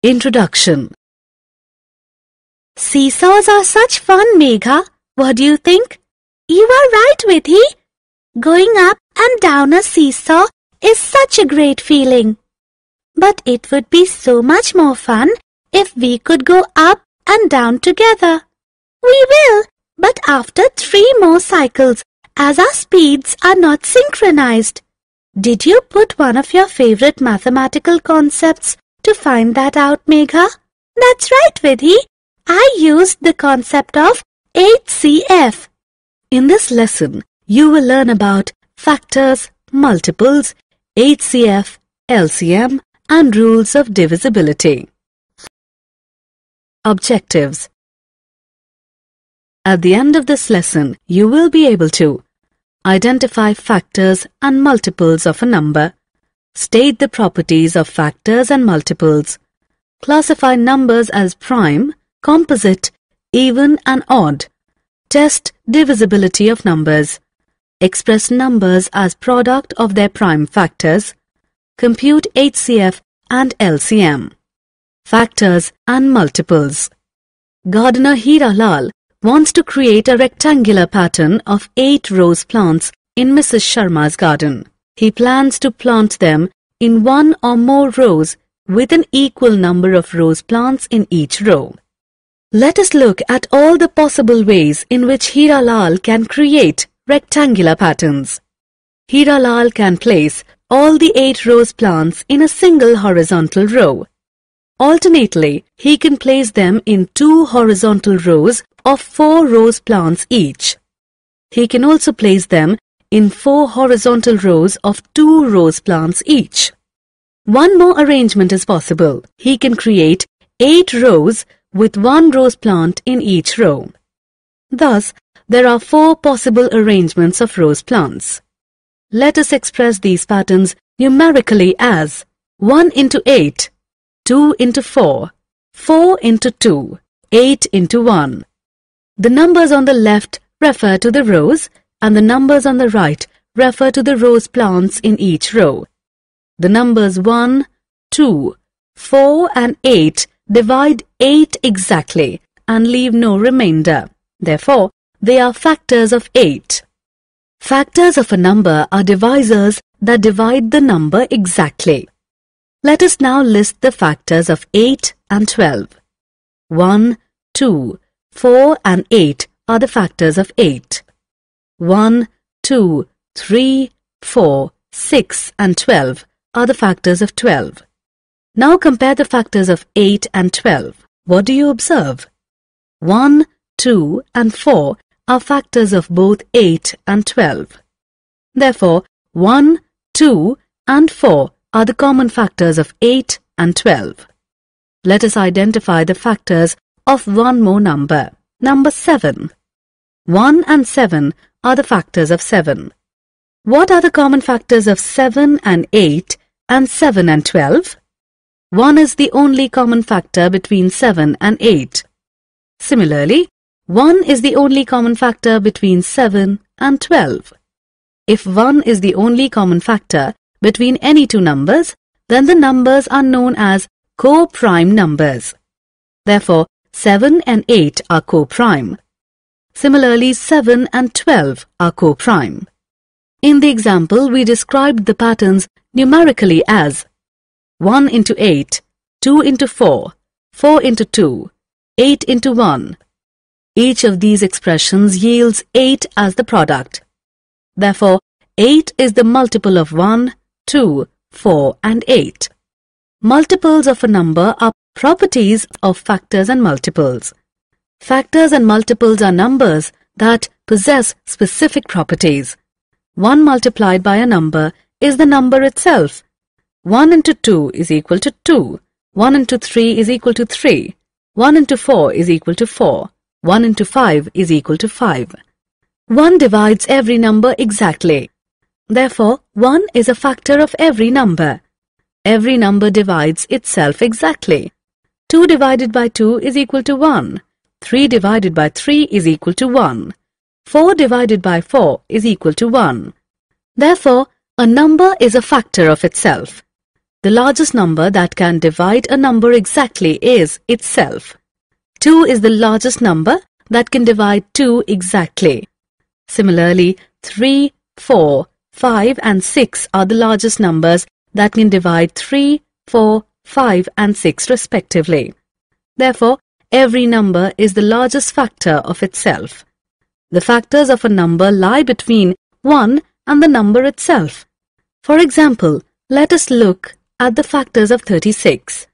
Introduction. Seesaws are such fun, Megha. What do you think? You are right, Vidhi. Going up and down a seesaw is such a great feeling. But it would be so much more fun if we could go up and down together. We will, but after 3 more cycles, as our speeds are not synchronized. Did you put one of your favorite mathematical concepts to find that out, Megha? That's right, Vidhi. I used the concept of HCF. In this lesson, you will learn about factors, multiples, HCF, LCM, and rules of divisibility. Objectives. At the end of this lesson, you will be able to identify factors and multiples of a number, state the properties of factors and multiples, classify numbers as prime, composite, even and odd, test divisibility of numbers, express numbers as product of their prime factors, compute HCF and LCM. Factors and multiples. Gardener Hira Lal wants to create a rectangular pattern of 8 rose plants in Mrs. Sharma's garden. He plans to plant them in 1 or more rows with an equal number of rose plants in each row. Let us look at all the possible ways in which Hira Lal can create rectangular patterns. Hira Lal can place all the 8 rose plants in a single horizontal row. Alternately, he can place them in 2 horizontal rows of 4 rose plants each. He can also place them in 4 horizontal rows of 2 rose plants each. One more arrangement is possible. He can create 8 rows with 1 rose plant in each row. Thus, there are 4 possible arrangements of rose plants. Let us express these patterns numerically as 1 into 8, 2 into 4, 4 into 2, 8 into 1. The numbers on the left refer to the rows and the numbers on the right refer to the rose plants in each row. The numbers 1, 2, 4 and 8 divide 8 exactly and leave no remainder. Therefore, they are factors of 8. Factors of a number are divisors that divide the number exactly. Let us now list the factors of 8 and 12. 1, 2, 4 and 8 are the factors of 8. 1, 2, 3, 4, 6 and 12 are the factors of 12. Now compare the factors of 8 and 12. What do you observe? 1, 2 and 4 are factors of both 8 and 12. Therefore, 1, 2 and 4 are the common factors of 8 and 12. Let us identify the factors of one more number, number 7. 1 and 7 are the factors of 7. What are the common factors of 7 and 8 and 7 and 12? 1 is the only common factor between 7 and 8. Similarly, 1 is the only common factor between 7 and 12. If 1 is the only common factor between any two numbers, then the numbers are known as co-prime numbers. Therefore, 7 and 8 are co-prime. Similarly, 7 and 12 are co-prime. In the example, we described the patterns numerically as 1 into 8, 2 into 4, 4 into 2, 8 into 1. Each of these expressions yields 8 as the product. Therefore, 8 is the multiple of 1, 2, 4 and 8. Multiples of a number are properties of factors and multiples. Factors and multiples are numbers that possess specific properties. 1 multiplied by a number is the number itself. 1 into 2 is equal to 2. 1 into 3 is equal to 3. 1 into 4 is equal to 4. 1 into 5 is equal to 5. 1 divides every number exactly. Therefore, 1 is a factor of every number. Every number divides itself exactly. 2 divided by 2 is equal to 1. 3 divided by 3 is equal to 1. 4 divided by 4 is equal to 1. Therefore, a number is a factor of itself. The largest number that can divide a number exactly is itself. 2 is the largest number that can divide 2 exactly. Similarly, 3, 4, 5 and 6 are the largest numbers that can divide 3, 4, 5 and 6 respectively. Therefore, every number is the largest factor of itself. The factors of a number lie between 1 and the number itself. For example, let us look at the factors of 36.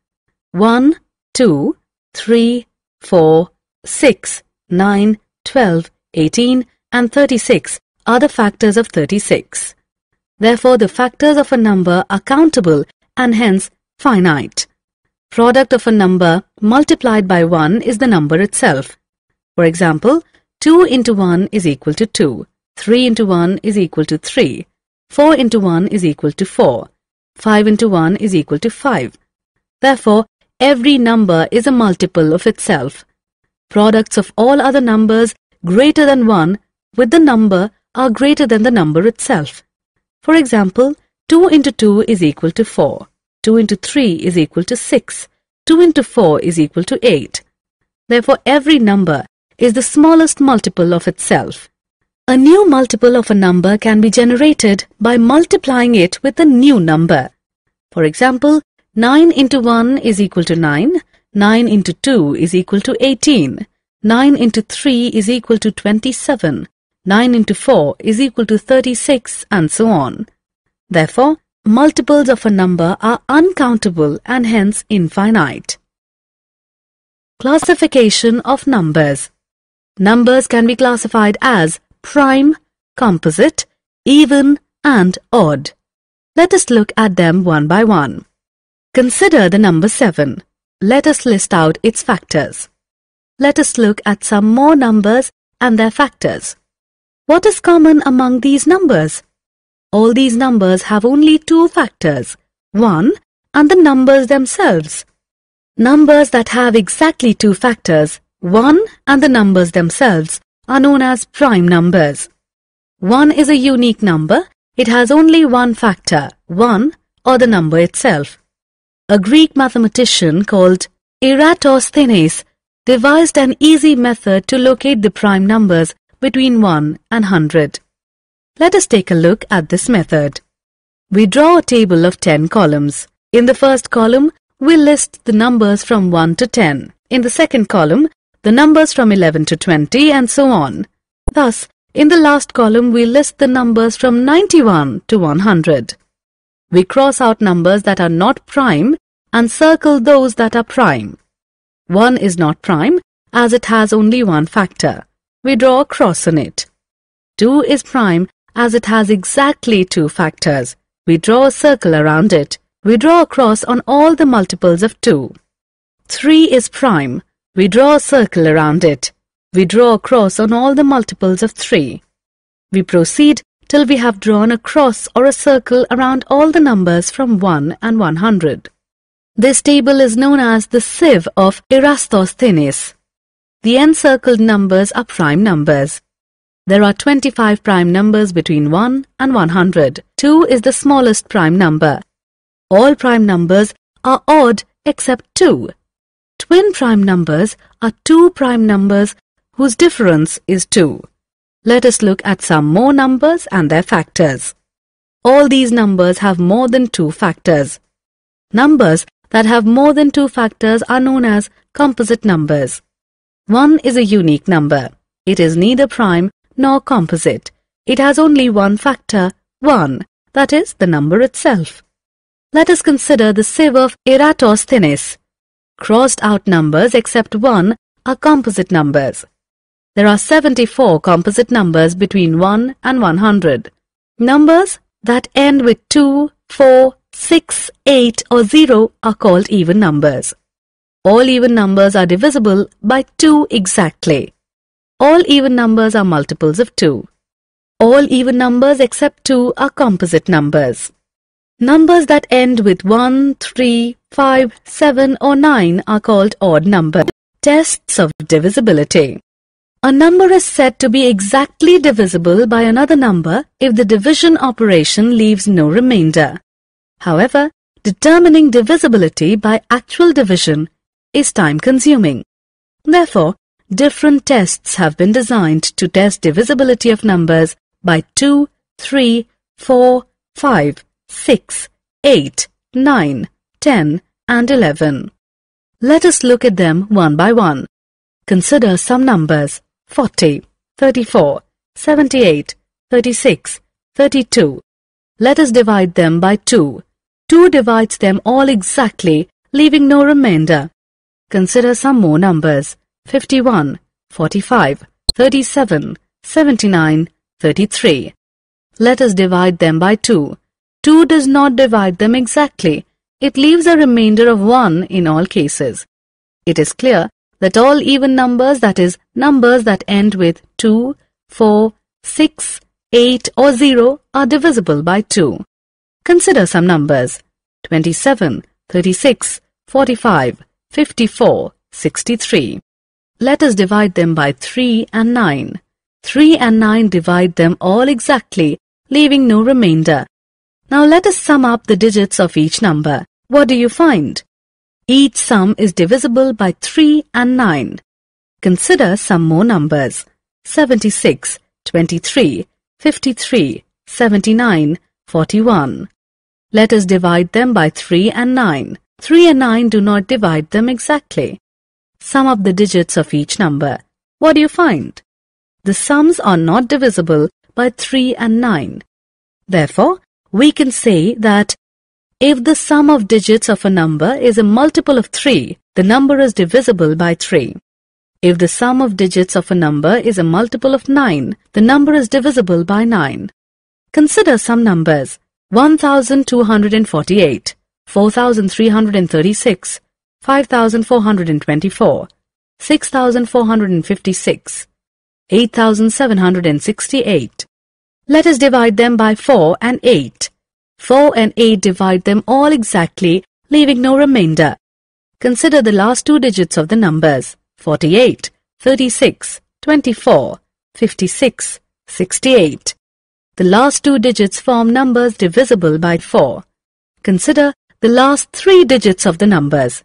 1, 2, 3, 4, 6, 9, 12, 18 and 36 are the factors of 36. Therefore, the factors of a number are countable and hence finite. Product of a number multiplied by 1 is the number itself. For example, 2 into 1 is equal to 2, 3 into 1 is equal to 3, 4 into 1 is equal to 4, 5 into 1 is equal to 5. Therefore, every number is a multiple of itself. Products of all other numbers greater than 1 with the number are greater than the number itself. For example, 2 into 2 is equal to 4, 2 into 3 is equal to 6, 2 into 4 is equal to 8. Therefore, every number is the smallest multiple of itself. A new multiple of a number can be generated by multiplying it with a new number. For example, 9 into 1 is equal to 9, 9 into 2 is equal to 18, 9 into 3 is equal to 27, 9 into 4 is equal to 36 and so on. Therefore, multiples of a number are uncountable and hence infinite. Classification of numbers. Numbers can be classified as prime, composite, even and odd. Let us look at them one by one. Consider the number 7. Let us list out its factors. Let us look at some more numbers and their factors. What is common among these numbers? All these numbers have only two factors, 1 and the numbers themselves. Numbers that have exactly two factors, 1 and the numbers themselves, are known as prime numbers. 1 is a unique number. It has only one factor, 1 or the number itself. A Greek mathematician called Eratosthenes devised an easy method to locate the prime numbers between 1 and 100. Let us take a look at this method. We draw a table of 10 columns. In the first column, we list the numbers from 1 to 10. In the second column, the numbers from 11 to 20 and so on. Thus, in the last column, we list the numbers from 91 to 100. We cross out numbers that are not prime and circle those that are prime. 1 is not prime as it has only one factor. We draw a cross on it. 2 is prime as it has exactly two factors. We draw a circle around it. We draw a cross on all the multiples of 2. 3 is prime. We draw a circle around it. We draw a cross on all the multiples of 3. We proceed till we have drawn a cross or a circle around all the numbers from 1 and 100. This table is known as the sieve of Eratosthenes. The encircled numbers are prime numbers. There are 25 prime numbers between 1 and 100. 2 is the smallest prime number. All prime numbers are odd except 2. Twin prime numbers are two prime numbers whose difference is 2. Let us look at some more numbers and their factors. All these numbers have more than two factors. Numbers that have more than two factors are known as composite numbers. 1 is a unique number. It is neither prime nor composite. It has only one factor, 1, that is the number itself. Let us consider the sieve of Eratosthenes. Crossed out numbers except 1 are composite numbers. There are 74 composite numbers between 1 and 100. Numbers that end with 2, 4, 6, 8 or 0 are called even numbers. All even numbers are divisible by 2 exactly. All even numbers are multiples of 2. All even numbers except 2 are composite numbers. Numbers that end with 1, 3, 5, 7 or 9 are called odd numbers. Tests of divisibility. A number is said to be exactly divisible by another number if the division operation leaves no remainder. However, determining divisibility by actual division is time-consuming. Therefore, different tests have been designed to test divisibility of numbers by 2, 3, 4, 5, 6, 8, 9, 10 and 11. Let us look at them one by one. Consider some numbers: 40, 34, 78, 36, 32. Let us divide them by 2. 2 divides them all exactly, leaving no remainder. Consider some more numbers: 51, 45, 37, 79, 33. Let us divide them by 2. 2 does not divide them exactly. It leaves a remainder of 1 in all cases. It is clear that all even numbers, that is, numbers that end with 2, 4, 6, 8 or 0, are divisible by 2. Consider some numbers: 27, 36, 45, 54, 63. Let us divide them by 3 and 9. 3 and 9 divide them all exactly, leaving no remainder. Now let us sum up the digits of each number. What do you find? Each sum is divisible by 3 and 9. Consider some more numbers: 76, 23, 53, 79, 41. Let us divide them by 3 and 9. 3 and 9 do not divide them exactly. Sum up the digits of each number. What do you find? The sums are not divisible by 3 and 9. Therefore, we can say that if the sum of digits of a number is a multiple of 3, the number is divisible by 3. If the sum of digits of a number is a multiple of 9, the number is divisible by 9. Consider some numbers: 1248, 4336, 5424, 6456, 8768. Let us divide them by 4 and 8. 4 and 8 divide them all exactly, leaving no remainder. Consider the last two digits of the numbers: 48, 36, 24, 56, 68. The last two digits form numbers divisible by 4. Consider the last three digits of the numbers: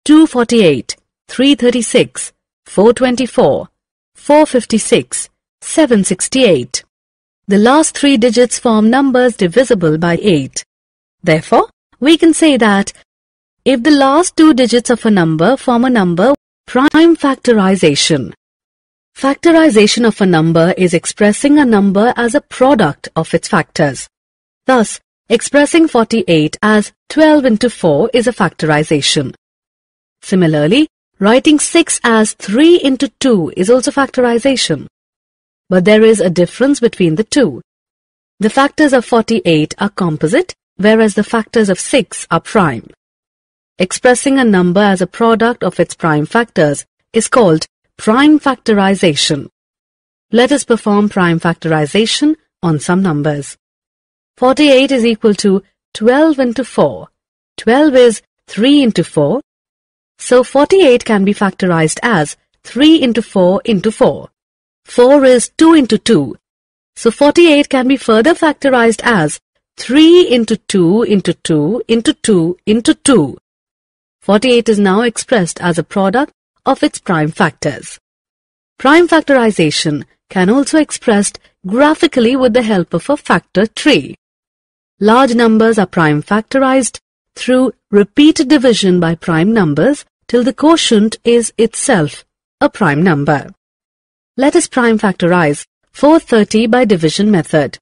248, 336, 424, 456, 768. The last three digits form numbers divisible by 8. Therefore, we can say that if the last two digits of a number form a number, prime factorization. Factorization of a number is expressing a number as a product of its factors. Thus, expressing 48 as 12 into 4 is a factorization. Similarly, writing 6 as 3 into 2 is also factorization. But there is a difference between the two. The factors of 48 are composite, whereas the factors of 6 are prime. Expressing a number as a product of its prime factors is called prime factorization. Let us perform prime factorization on some numbers. 48 is equal to 12 into 4. 12 is 3 into 4. So 48 can be factorized as 3 into 4 into 4. 4 is 2 into 2. So 48 can be further factorized as 3 into 2 into 2 into 2 into 2. 48 is now expressed as a product of its prime factors. Prime factorization can also be expressed graphically with the help of a factor tree. Large numbers are prime factorized through repeated division by prime numbers till the quotient is itself a prime number. Let us prime factorize 430 by division method.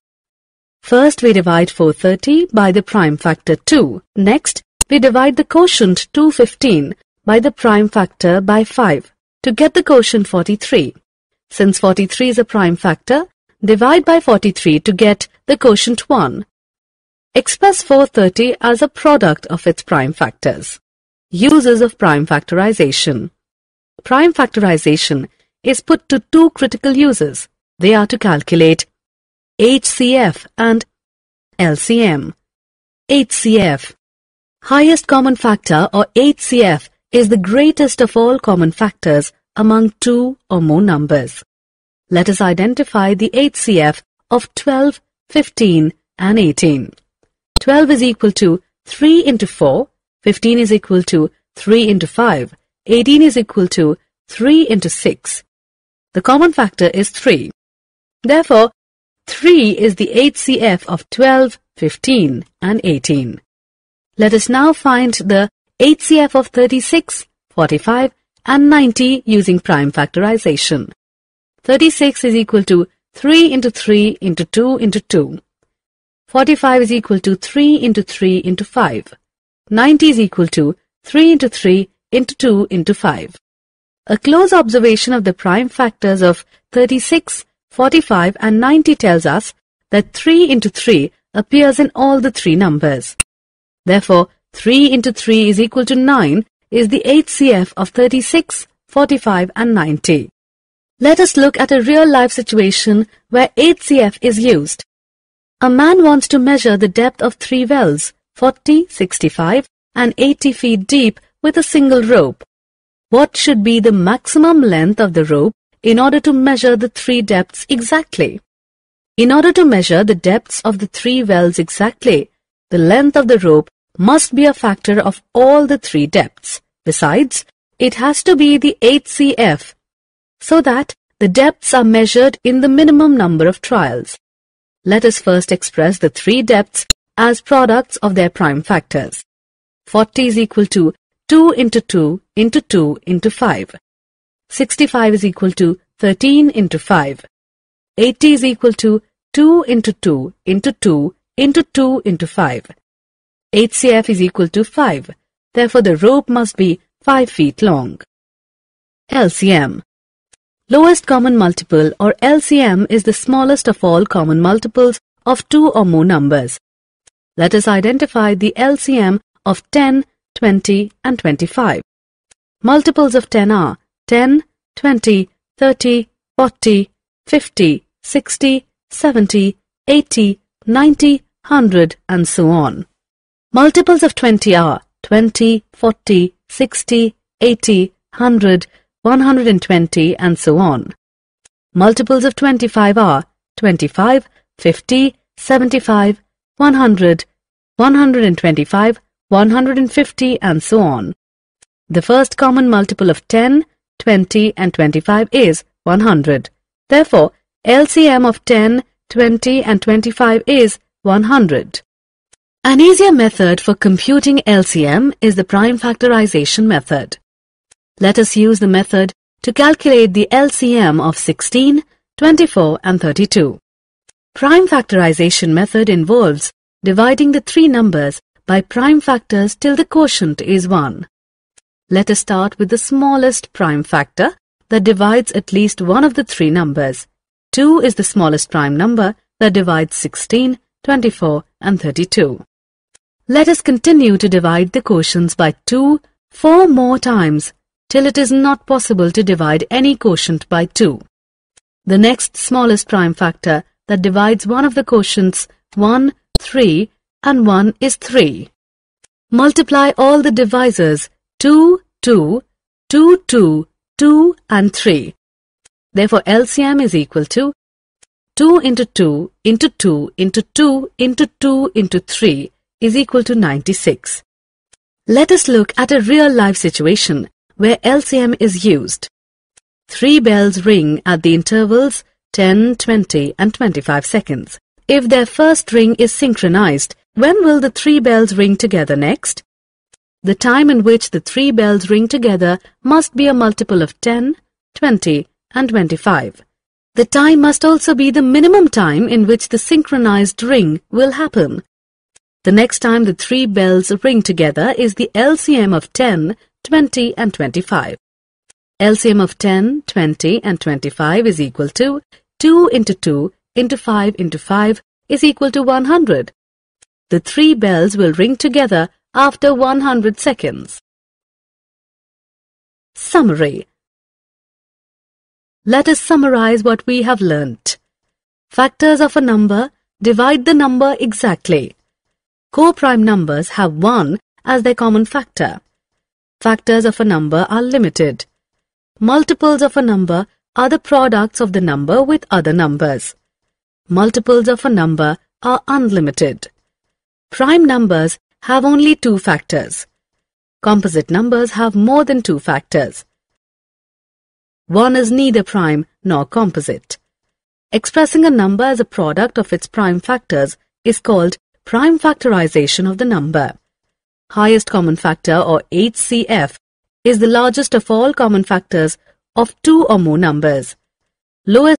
First, we divide 430 by the prime factor 2. Next, we divide the quotient 215 by the prime factor by 5 to get the quotient 43. Since 43 is a prime factor, divide by 43 to get the quotient 1. Express 430 as a product of its prime factors. Uses of prime factorization. Prime factorization is put to two critical uses. They are to calculate HCF and LCM. HCF. Highest common factor, or HCF, is the greatest of all common factors among two or more numbers. Let us identify the HCF of 12, 15 and 18. 12 is equal to 3 into 4, 15 is equal to 3 into 5, 18 is equal to 3 into 6. The common factor is 3. Therefore, 3 is the HCF of 12, 15 and 18. Let us now find the HCF of 36, 45 and 90 using prime factorization. 36 is equal to 3 into 3 into 2 into 2. 45 is equal to 3 into 3 into 5. 90 is equal to 3 into 3 into 2 into 5. A close observation of the prime factors of 36, 45 and 90 tells us that 3 into 3 appears in all the three numbers. Therefore, 3 into 3 is equal to 9 is the HCF of 36, 45 and 90. Let us look at a real-life situation where HCF is used. A man wants to measure the depth of 3 wells, 40, 65 and 80 feet deep with a single rope. What should be the maximum length of the rope in order to measure the 3 depths exactly? In order to measure the depths of the 3 wells exactly, the length of the rope must be a factor of all the 3 depths. Besides, it has to be the HCF, so that the depths are measured in the minimum number of trials. Let us first express the 3 depths as products of their prime factors. 40 is equal to 2 into 2 into 2 into 5. 65 is equal to 13 into 5. 80 is equal to 2 into 2 into 2 into 2 into 5. HCF is equal to 5. Therefore, the rope must be 5 feet long. LCM. Lowest common multiple or LCM is the smallest of all common multiples of 2 or more numbers. Let us identify the LCM of 10, 20 and 25. Multiples of 10 are 10, 20, 30, 40, 50, 60, 70, 80, 90, 100 and so on. Multiples of 20 are 20, 40, 60, 80, 100, 120 and so on. Multiples of 25 are 25, 50, 75, 100, 125, 150 and so on. The first common multiple of 10, 20 and 25 is 100. Therefore, LCM of 10, 20 and 25 is 100. An easier method for computing LCM is the prime factorization method. Let us use the method to calculate the LCM of 16, 24 and 32. Prime factorization method involves dividing the 3 numbers by prime factors till the quotient is 1. Let us start with the smallest prime factor that divides at least one of the 3 numbers. 2 is the smallest prime number that divides 16, 24 and 32. Let us continue to divide the quotients by 2 4 more times till it is not possible to divide any quotient by 2. The next smallest prime factor that divides one of the quotients 1, 3 and 1 is 3. Multiply all the divisors 2, 2, 2, 2, 2 and 3. Therefore, LCM is equal to 2 into 2 into 2 into 2 into 2 into 3 is equal to 96. Let us look at a real-life situation where LCM is used. 3 bells ring at the intervals 10, 20 and 25 seconds. If their first ring is synchronized, when will the 3 bells ring together next? The time in which the 3 bells ring together must be a multiple of 10, 20 and 25. The time must also be the minimum time in which the synchronized ring will happen. The next time the 3 bells ring together is the LCM of 10, 20 and 25. LCM of 10, 20 and 25 is equal to 2 into 2 into 5 into 5 is equal to 100. The 3 bells will ring together after 100 seconds. Summary. Let us summarize what we have learnt. Factors of a number divide the number exactly. Co-prime numbers have 1 as their common factor. Factors of a number are limited. Multiples of a number are the products of the number with other numbers. Multiples of a number are unlimited. Prime numbers have only 2 factors. Composite numbers have more than 2 factors. One is neither prime nor composite. Expressing a number as a product of its prime factors is called prime factorization of the number. Highest common factor, or HCF, is the largest of all common factors of 2 or more numbers. Lowest